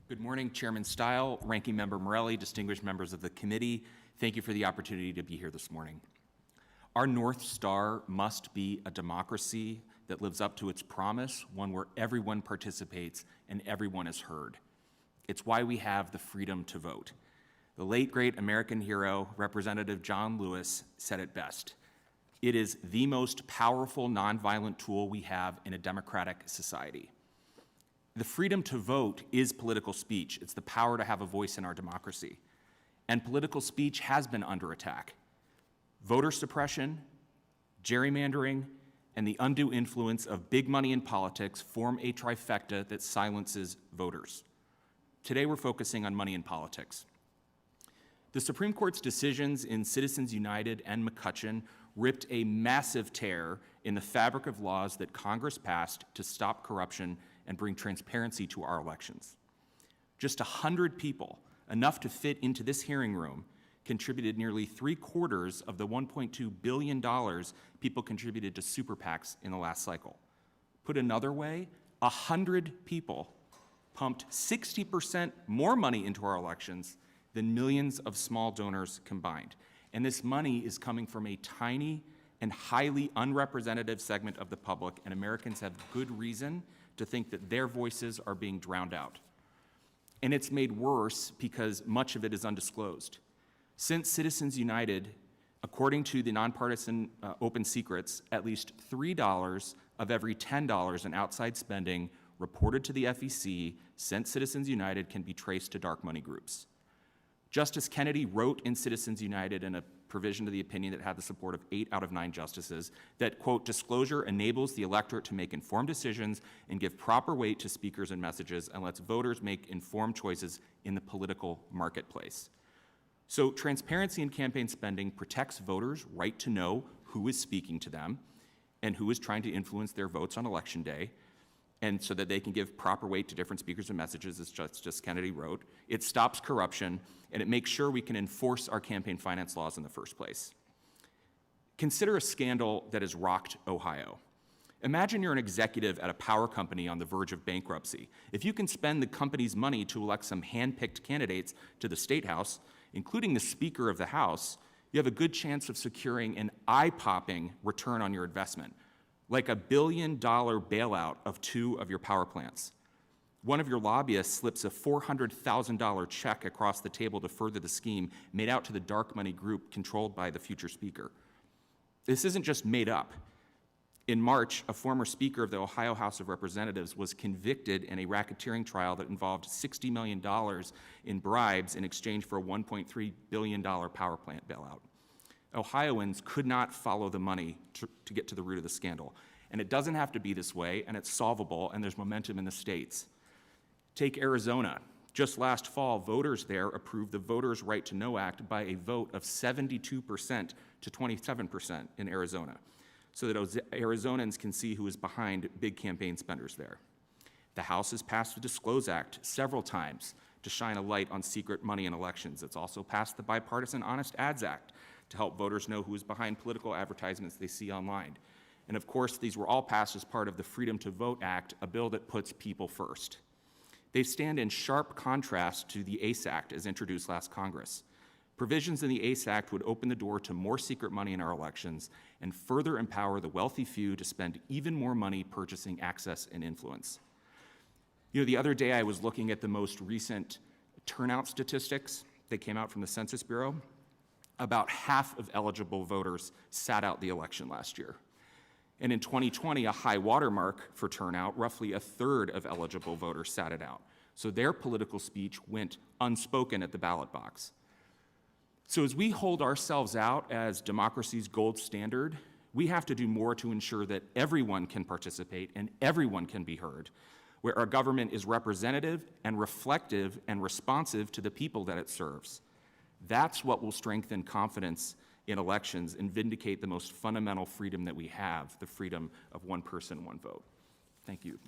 Good morning, Chairman Stile, Ranking Member Morelli, distinguished members of the committee. Thank you for the opportunity to be here this morning. Our North Star must be a democracy that lives up to its promise, one where everyone participates and everyone is heard. It's why we have the freedom to vote. The late, great American hero, Representative John Lewis, said it best. It is the most powerful nonviolent tool we have in a democratic society. The freedom to vote is political speech. It's the power to have a voice in our democracy. And political speech has been under attack. Voter suppression, gerrymandering, and the undue influence of big money in politics form a trifecta that silences voters. Today we're focusing on money in politics. The Supreme Court's decisions in Citizens United and McCutcheon ripped a massive tear in the fabric of laws that Congress passed to stop corruption and bring transparency to our elections. Just 100 people, enough to fit into this hearing room, contributed nearly 3/4 of the $1.2 billion people contributed to super PACs in the last cycle. Put another way, 100 people pumped 60% more money into our elections than millions of small donors combined. And this money is coming from a tiny and highly unrepresentative segment of the public, and Americans have good reason to think that their voices are being drowned out. And it's made worse because much of it is undisclosed. Since Citizens United, according to the nonpartisan Open Secrets, at least $3 of every $10 in outside spending reported to the FEC since Citizens United can be traced to dark money groups. Justice Kennedy wrote in Citizens United in a provision to the opinion that had the support of 8 out of 9 justices that, quote, disclosure enables the electorate to make informed decisions and give proper weight to speakers and messages and lets voters make informed choices in the political marketplace. So transparency in campaign spending protects voters' right to know who is speaking to them and who is trying to influence their votes on Election Day, and so that they can give proper weight to different speakers and messages, as Justice Kennedy wrote. It stops corruption, and it makes sure we can enforce our campaign finance laws in the first place. Consider a scandal that has rocked Ohio. Imagine you're an executive at a power company on the verge of bankruptcy. If you can spend the company's money to elect some hand-picked candidates to the State House, including the Speaker of the House, you have a good chance of securing an eye-popping return on your investment, like a $1 billion bailout of 2 of your power plants. One of your lobbyists slips a $400,000 check across the table to further the scheme made out to the dark money group controlled by the future speaker. This isn't just made up. In March, a former speaker of the Ohio House of Representatives was convicted in a racketeering trial that involved $60 million in bribes in exchange for a $1.3 billion power plant bailout. Ohioans could not follow the money to get to the root of the scandal. And it doesn't have to be this way, and it's solvable, and there's momentum in the states. Take Arizona. Just last fall, voters there approved the Voters' Right to Know Act by a vote of 72% to 27% in Arizona, so that Arizonans can see who is behind big campaign spenders there. The House has passed the Disclose Act several times to shine a light on secret money in elections. It's also passed the Bipartisan Honest Ads Act to help voters know who is behind political advertisements they see online. And of course, these were all passed as part of the Freedom to Vote Act, a bill that puts people first. They stand in sharp contrast to the ACE Act as introduced last Congress. Provisions in the ACE Act would open the door to more secret money in our elections and further empower the wealthy few to spend even more money purchasing access and influence. You know, the other day I was looking at the most recent turnout statistics that came out from the Census Bureau. About half of eligible voters sat out the election last year. And in 2020, a high watermark for turnout, roughly 1/3 of eligible voters sat it out. So their political speech went unspoken at the ballot box. So as we hold ourselves out as democracy's gold standard, we have to do more to ensure that everyone can participate and everyone can be heard, where our government is representative and reflective and responsive to the people that it serves. That's what will strengthen confidence in elections and vindicate the most fundamental freedom that we have, the freedom of one person, one vote. Thank you.